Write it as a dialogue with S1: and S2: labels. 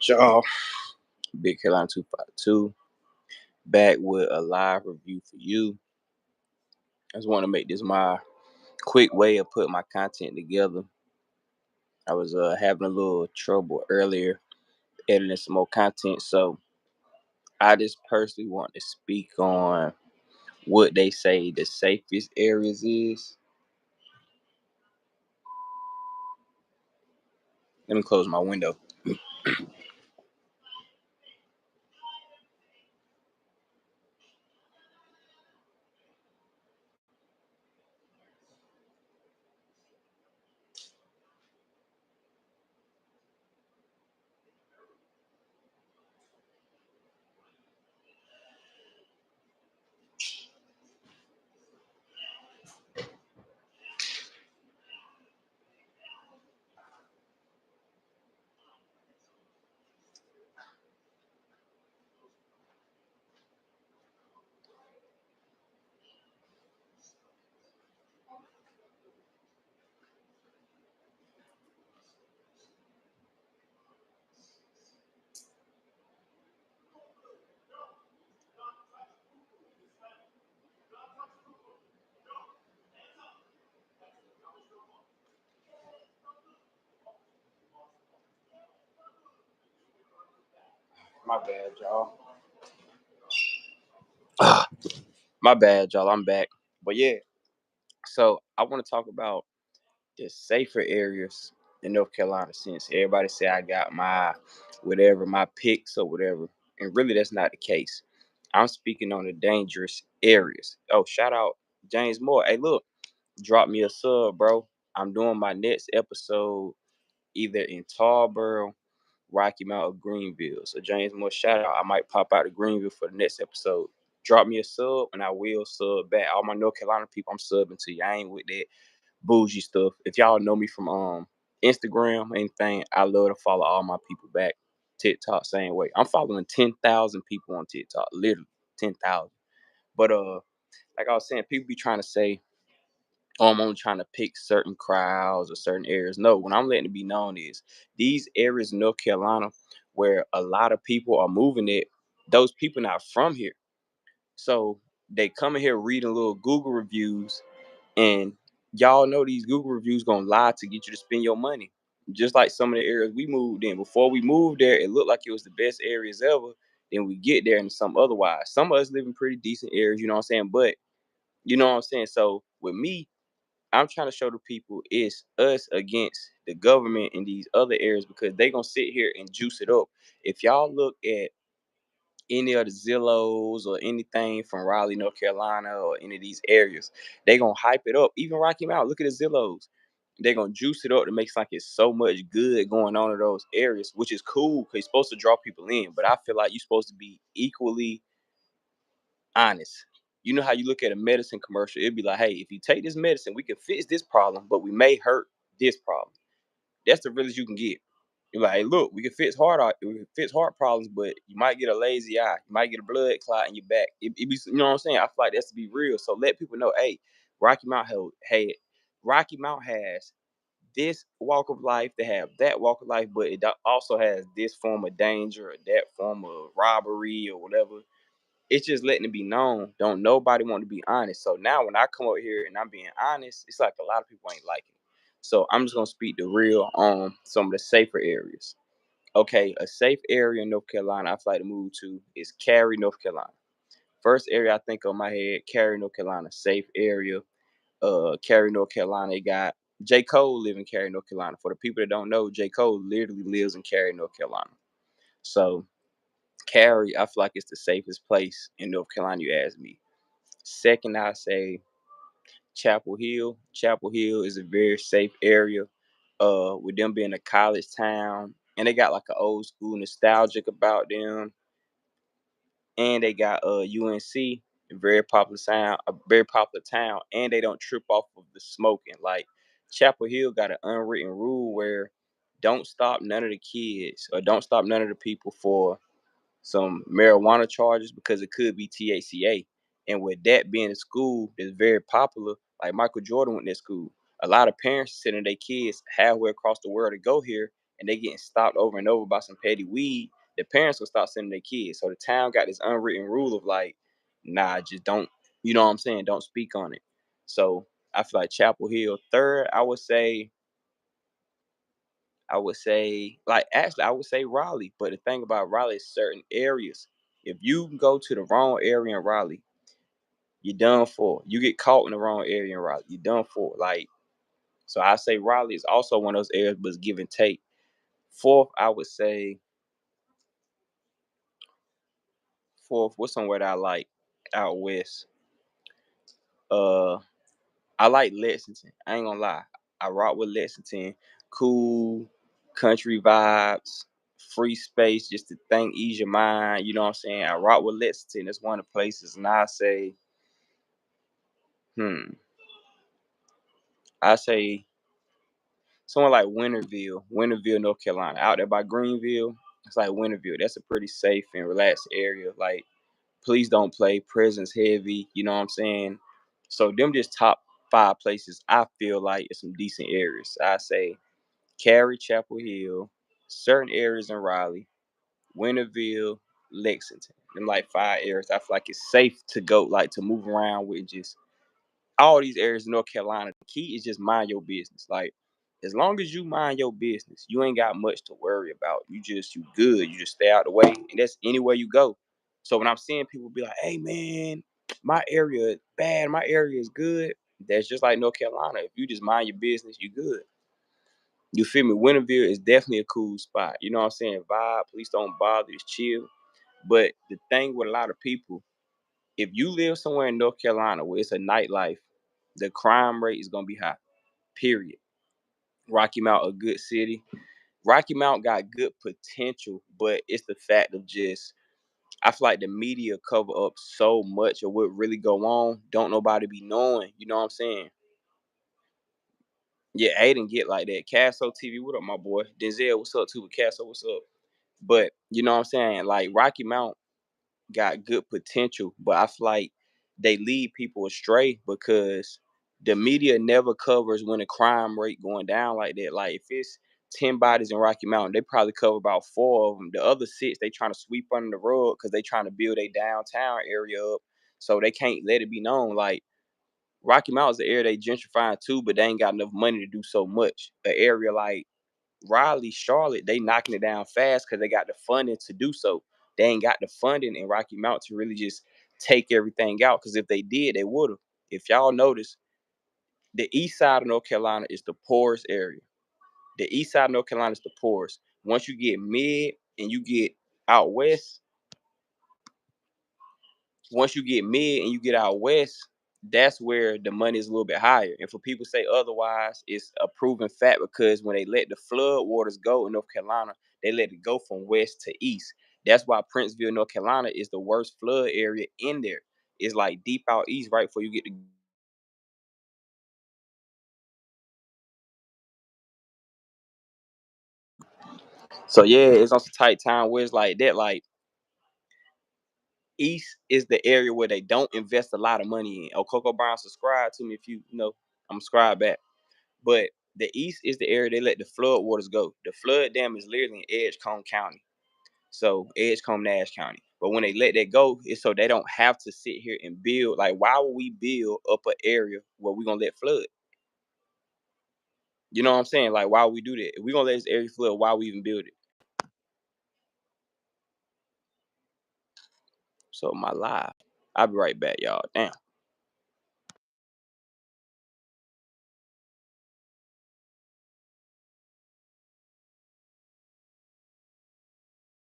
S1: Y'all, Big Carolina 252, back with a live review for you. I just want to make this my quick way of putting my content together. I was having a little trouble earlier editing some more content, so I just personally want to speak on what they say the safest areas is. Let me close my window. My bad, y'all. My bad, y'all. I'm back. But yeah, so I want to talk about the safer areas in North Carolina since everybody say I got my whatever, my picks or whatever. And really that's not the case. I'm speaking on the dangerous areas. Oh, shout out James Moore. Hey, look, drop me a sub, bro. I'm doing my next episode either in Tarboro, Rocky Mount, or Greenville. So James Moore, shout out. I might pop out to Greenville for the next episode. Drop me a sub and I will sub back. All my North Carolina people, I'm subbing to you. I ain't with that bougie stuff. If y'all know me from Instagram, anything, I love to follow all my people back. TikTok, same way. I'm following 10,000 people on TikTok, literally 10,000. But like I was saying, people be trying to say, "Oh, I'm only trying to pick certain crowds or certain areas." No, what I'm letting it be known is these areas in North Carolina where a lot of people are moving it, those people not from here. So they come in here reading little Google reviews, and y'all know these Google reviews gonna lie to get you to spend your money. Just like some of the areas we moved in. Before we moved there, it looked like it was the best areas ever. Then we get there and some otherwise. Some of us live in pretty decent areas, you know what I'm saying? But you know what I'm saying? So with me, I'm trying to show the people it's us against the government in these other areas because they gonna sit here and juice it up. If y'all look at any of the Zillows or anything from Raleigh, North Carolina, or any of these areas, they gonna hype it up. Even Rocky Mount, look at the Zillows. They're gonna juice it up to make it like it's so much good going on in those areas, which is cool because you're supposed to draw people in. But I feel like you're supposed to be equally honest. You know how you look at a medicine commercial, it'd be like, hey, if you take this medicine, we can fix this problem, but we may hurt this problem. That's the realest you can get. You're like, hey, look, we can fix heart problems, but you might get a lazy eye, you might get a blood clot in your back. It be, you know what I'm saying? I feel like that's to be real. So let people know, hey, Rocky Mount hey, Rocky Mount has this walk of life, they have that walk of life, but it also has this form of danger or that form of robbery or whatever. It's just letting it be known. Don't nobody want to be honest. So now when I come over here and I'm being honest, it's like a lot of people ain't liking it. So I'm just gonna speak the real on some of the safer areas. Okay, a safe area in North Carolina I feel like to move to is Cary, North Carolina. First area I think on my head, Cary, North Carolina, safe area. Cary, North Carolina, they got J. Cole live in Cary, North Carolina. For the people that don't know, J. Cole literally lives in Cary, North Carolina. So Cary, I feel like it's the safest place in North Carolina, you ask me. Second, I say Chapel Hill. Chapel Hill is a very safe area. With them being a college town, and they got like an old school nostalgic about them, and they got UNC, a very popular town, and they don't trip off of the smoking. Like Chapel Hill got an unwritten rule where don't stop none of the kids or don't stop none of the people for some marijuana charges because it could be THCA. And with that being a school that's very popular, like Michael Jordan went to that school, a lot of parents are sending their kids halfway across the world to go here, and they getting stopped over and over by some petty weed, the parents will start sending their kids. So the town got this unwritten rule of like, nah, just don't, you know what I'm saying? Don't speak on it. So I feel like Chapel Hill. Third, I would say, like, actually, I would say Raleigh. But the thing about Raleigh is certain areas. If you go to the wrong area in Raleigh, you're done for. You get caught in the wrong area in Raleigh, you're done for. Like, so I say Raleigh is also one of those areas, but it's give and take. Fourth, I would say fourth. What's somewhere that I like out west? Uh, I like Lexington. I ain't gonna lie. I rock with Lexington. Cool, country vibes, free space just to think, ease your mind. You know what I'm saying? I rock with Lexington. It's one of the places, and hmm, I say somewhere like Winterville, North Carolina, out there by Greenville. It's like Winterville. That's a pretty safe and relaxed area. Like, police don't play, prison's heavy. You know what I'm saying? So them just top five places I feel like is some decent areas. I say Cary, Chapel Hill, certain areas in Raleigh, Winterville, Lexington. Them like five areas I feel like it's safe to go, like to move around with. Just all these areas in North Carolina. The key is just mind your business. Like, as long as you mind your business, you ain't got much to worry about. You good. You just stay out the way, and that's anywhere you go. So when I'm seeing people be like, "Hey man, my area is bad. My area is good," that's just like North Carolina. If you just mind your business, you good. You feel me? Winterville is definitely a cool spot. You know what I'm saying? Vibe, police don't bother, it's chill. But the thing with a lot of people, if you live somewhere in North Carolina where it's a nightlife, the crime rate is gonna be high. Period. Rocky Mount a good city. Rocky Mount got good potential, but it's the fact of just I feel like the media cover up so much of what really go on. Don't nobody be knowing. You know what I'm saying? Yeah, Aiden get like that. Casso TV, what up, my boy? Denzel, what's up too? With Casso, what's up? But you know what I'm saying? Like Rocky Mount got good potential, but I feel like they lead people astray because the media never covers when the crime rate going down like that. Like if it's 10 bodies in Rocky Mountain, they probably cover about four of them. The other six, they trying to sweep under the rug because they trying to build a downtown area up, so they can't let it be known. Like Rocky Mountain's the area they gentrifying too, but they ain't got enough money to do so much. An area like Raleigh, Charlotte, they knocking it down fast because they got the funding to do so. They ain't got the funding in Rocky Mount to really just take everything out. Because if they did, they would have. If y'all notice, the east side of North Carolina is the poorest area. The east side of North Carolina is the poorest. Once you get mid and you get out west, once you get mid and you get out west, that's where the money is a little bit higher. And for people to say otherwise, it's a proven fact because when they let the flood waters go in North Carolina, they let it go from west to east. That's why Princeville, North Carolina is the worst flood area in there. It's like deep out east, right before you get to. So yeah, it's on some tight time where it's like that. Like east is the area where they don't invest a lot of money in. Oh, Coco Brown, subscribe to me if you know. I'm subscribed back. But the east is the area they let the flood waters go. The flood dam is literally in Edgecombe County. So Edgecombe, Nash County. But when they let that go, it's so they don't have to sit here and build. Like, why would we build up an area where we're gonna let flood? You know what I'm saying? Like, why would we do that? If we're gonna let this area flood, why we even build it? So my live. I'll be right back, y'all. Damn.